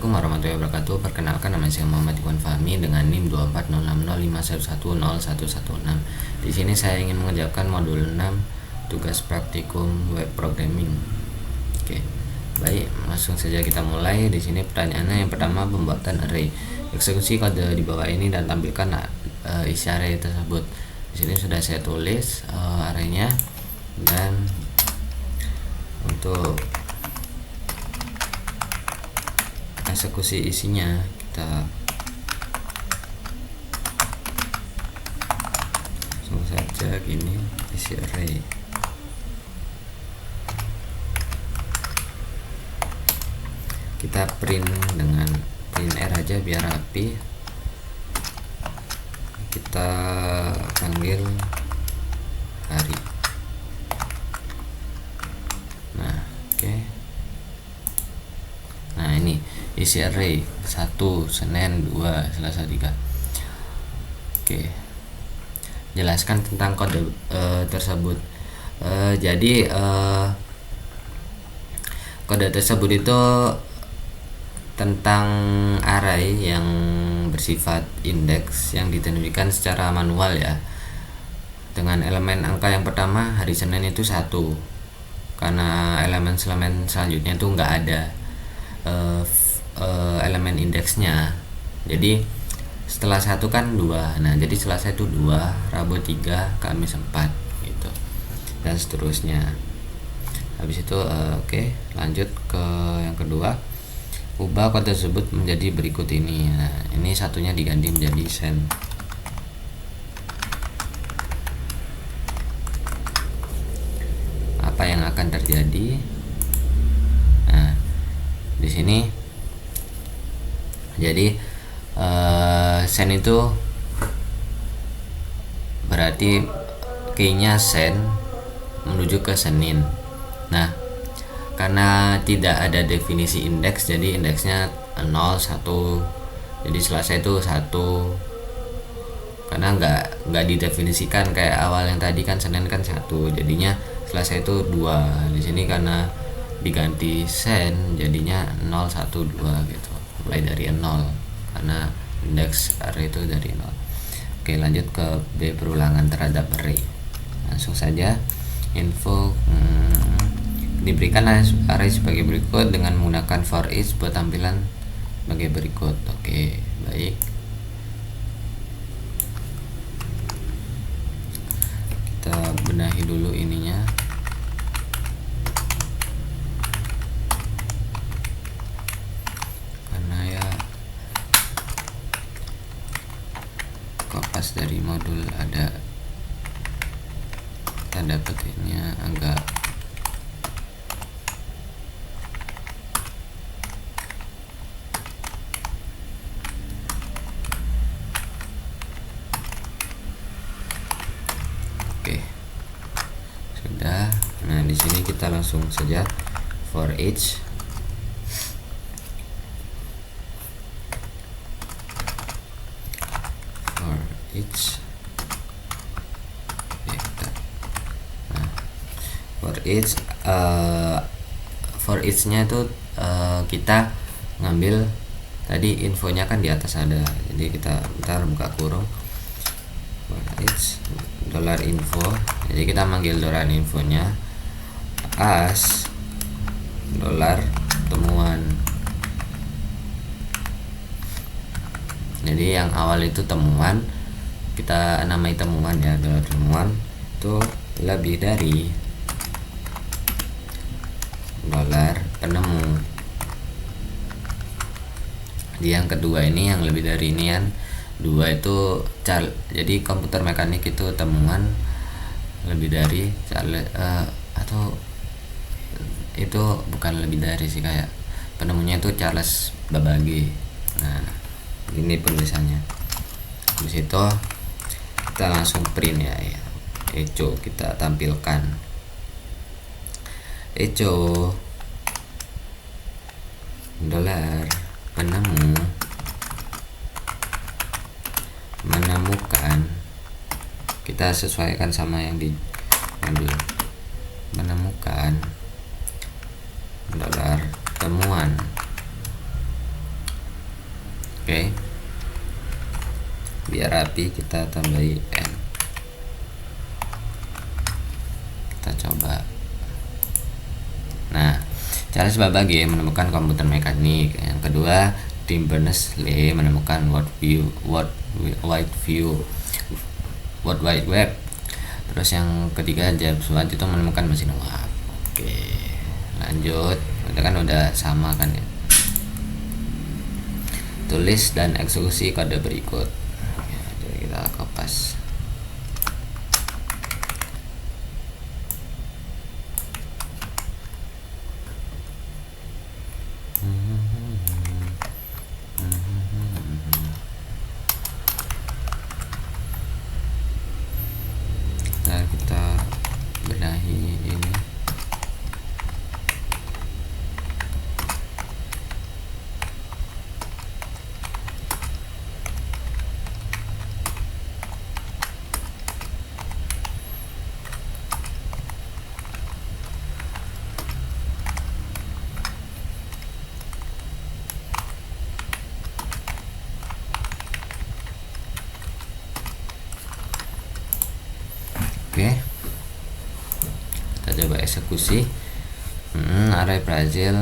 Assalamualaikum warahmatullahi wabarakatuh. Perkenalkan, nama saya Muhammad Iwan Fahmi dengan NIM 24060511016. Di sini saya ingin mengerjakan modul 6 tugas praktikum web programming. Oke. Baik, langsung saja kita mulai. Di sini pertanyaannya yang pertama, pembuatan array. Eksekusi kode di bawah ini dan tampilkan isi array tersebut. Di sini sudah saya tulis arraynya, dan untuk eksekusi isinya kita langsung saja gini, isi array. Kita print dengan print R aja biar rapi. Kita panggil hari. Nah, oke. Nah, ini isi array 1 Senin, 2 Selasa, 3. Oke. Jelaskan tentang kode tersebut. Jadi kode tersebut itu tentang array yang bersifat indeks yang ditentukan secara manual ya, dengan elemen angka yang pertama hari Senin itu 1, karena elemen selanjutnya itu enggak ada elemen indeksnya. Jadi setelah 1 kan 2. Nah, jadi Selasa itu 2, Rabu 3, Kamis 4 gitu, dan seterusnya. Habis itu oke, lanjut ke yang kedua. Ubah kode tersebut menjadi berikut ini. Nah, ini satunya diganti menjadi send. Apa yang akan terjadi? Nah, di sini jadi send itu berarti key-nya send menuju ke Senin. Nah, karena tidak ada definisi indeks, jadi indeksnya 0, 1. Jadi Selasa itu 1, karena nggak didefinisikan kayak awal yang tadi kan Senin kan 1, jadinya Selasa itu 2. Di sini karena diganti send jadinya 0, 1, 2 gitu, mulai dari 0 karena indeks array itu dari 0. Oke, lanjut ke B, perulangan terhadap array. Langsung saja, info diberikan array sebagai berikut dengan menggunakan for each buat tampilan sebagai berikut. Oke, baik. Kita benahi dulu ininya. Karena ya kopas dari modul ada tanda petiknya agak sudah. Nah, di sini kita langsung saja for each. For each. Nah, for each for each-nya itu kita ngambil tadi infonya kan di atas ada. Jadi kita bentar buka kurung. For each $info. Jadi kita manggil $infonya as $temuan. Jadi yang awal itu temuan, kita namai temuan ya, $temuan itu lebih dari $penemu. Di yang kedua ini yang lebih dari ini kan 2 itu jadi komputer mekanik itu temuan lebih dari atau itu bukan lebih dari sih, kayak penemunya itu Charles Babbage. Nah, ini penulisannya. Habis itu kita langsung print ya. Echo kita tampilkan. Echo $penemu menemukan, kita sesuaikan sama yang di modul, menemukan $temuan Oke, biar rapi kita tambahi n. Kita coba. Nah, cara sebagai menemukan komputer mekanik. Yang kedua, Tim Berners-Lee menemukan World Wide Web. Terus yang ketiga, James Watt itu menemukan mesin uap. Oke, lanjut. Kita kan udah sama kan ya. Tulis dan eksekusi kode berikut. Ya, jadi kita kopas. Nah, kita benahi ini. Oke, kita coba eksekusi. Array Brazil.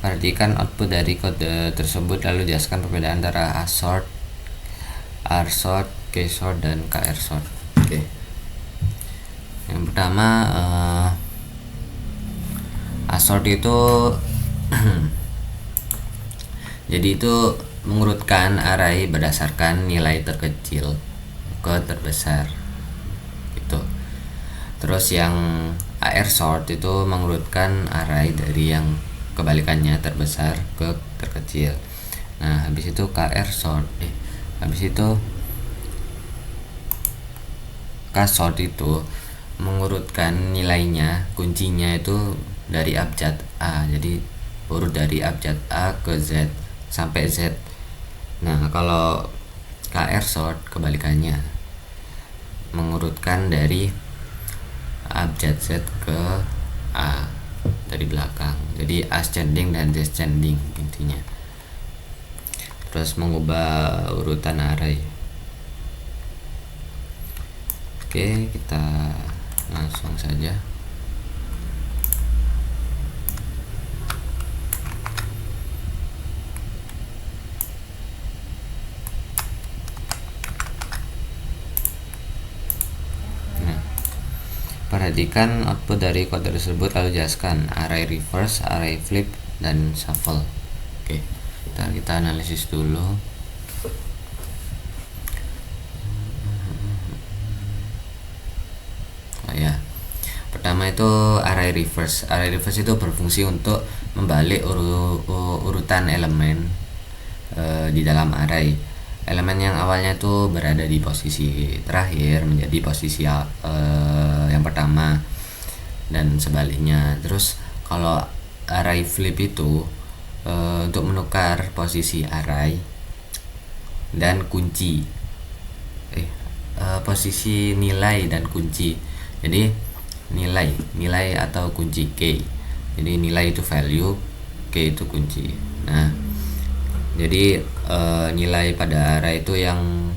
Perhatikan output dari kode tersebut, lalu jelaskan perbedaan antara rsort, ksort, dan krsort. Oke. Yang pertama, rsort itu jadi itu mengurutkan array berdasarkan nilai terkecil ke terbesar gitu. Terus yang rsort itu mengurutkan array dari yang kebalikannya, terbesar ke terkecil. Nah, habis itu ksort itu mengurutkan nilainya, kuncinya itu dari abjad A. Jadi urut dari abjad A ke Z sampai Z. Nah, kalau krsort kebalikannya, mengurutkan dari abjad Z ke A dari belakang. Jadi ascending dan descending intinya. Terus mengubah urutan array. Oke, kita langsung saja. Perhatikan output dari kode tersebut, lalu jelaskan array reverse, array flip, dan shuffle. Oke, kita analisis dulu. Oh ya, pertama itu array reverse. Array reverse itu berfungsi untuk membalik urutan elemen di dalam array. Elemen yang awalnya tuh berada di posisi terakhir menjadi posisi yang pertama, dan sebaliknya. Terus kalau array flip itu untuk menukar posisi array dan kunci, posisi nilai dan kunci. Jadi nilai atau kunci key. Jadi nilai itu value, key itu kunci. Nah, jadi nilai pada array itu yang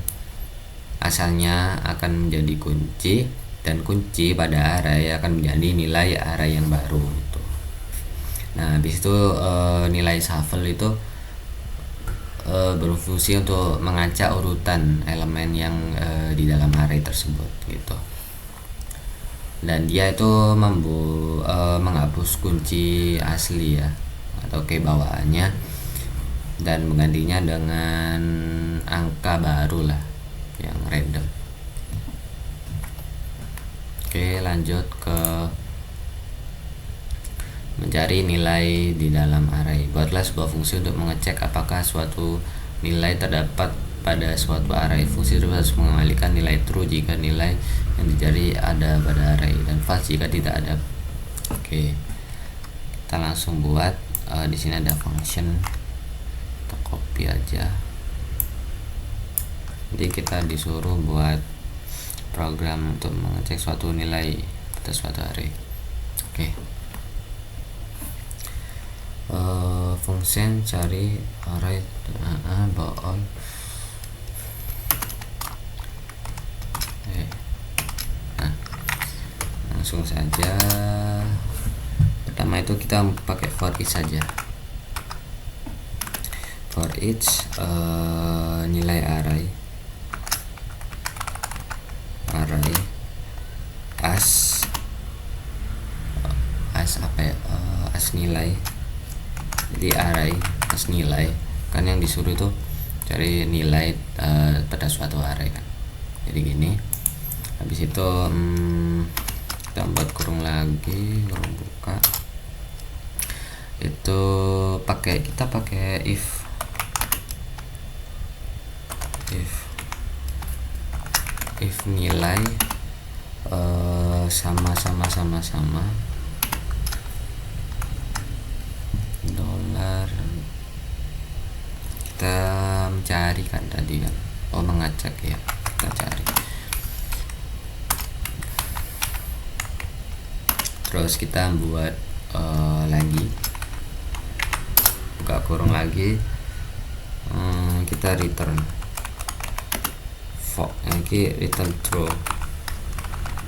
asalnya akan menjadi kunci, dan kunci pada array akan menjadi nilai array yang baru gitu. Nah, habis itu nilai shuffle itu berfungsi untuk mengacak urutan elemen yang di dalam array tersebut gitu. Dan dia itu menghapus kunci asli ya, atau key bawaannya, dan menggantinya dengan angka baru lah yang random. Oke, lanjut ke mencari nilai di dalam array. Buatlah sebuah fungsi untuk mengecek apakah suatu nilai terdapat pada suatu array. Fungsi tersebut harus mengembalikan nilai true jika nilai yang dicari ada pada array, dan false jika tidak ada. Oke, kita langsung buat. Di sini ada function, kita copy aja. Jadi kita disuruh buat program untuk mengecek suatu nilai pada suatu array. Oke. function cari array bool. Nah, langsung saja. Pertama itu kita pakai for each saja. For each nilai array as apa ya, as nilai. Jadi array as nilai, kan yang disuruh itu cari nilai pada suatu array kan. Jadi gini, habis itu kita buat kurung lagi, kurung buka, itu kita pakai if nilai sama dolar, kita mencari kan tadi kan, mengacak ya, kita cari, terus kita buat lagi, buka kurung lagi, kita return true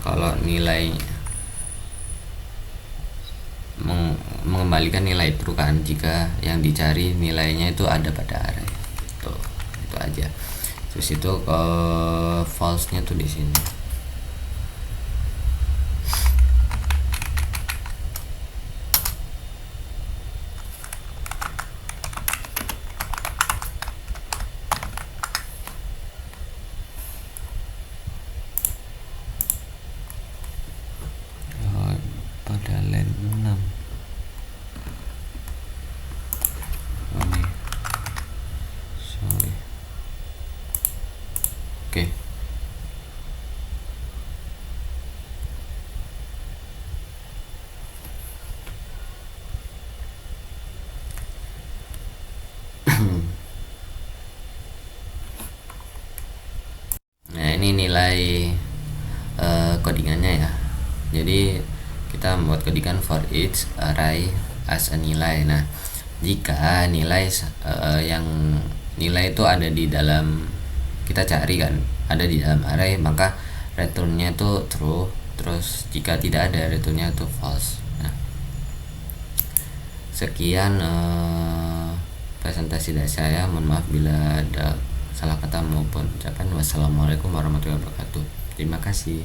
kalau nilai mengembalikan nilai true kan, jika yang dicari nilainya itu ada pada array. Tuh, itu aja. Terus itu false nya tuh di sini. Pada line 6 sorry. Oke. Nah, ini nilai codingannya ya. Jadi kita membuat codingan for each array as a nilai. Nah, jika nilai yang nilai itu ada di dalam, kita cari kan, ada di dalam array, maka returnnya itu true. Terus jika tidak ada, returnnya itu false. Nah, sekian presentasi dari saya. Mohon maaf bila ada salah kata maupun ucapan. Wassalamualaikum warahmatullahi wabarakatuh. Terima kasih.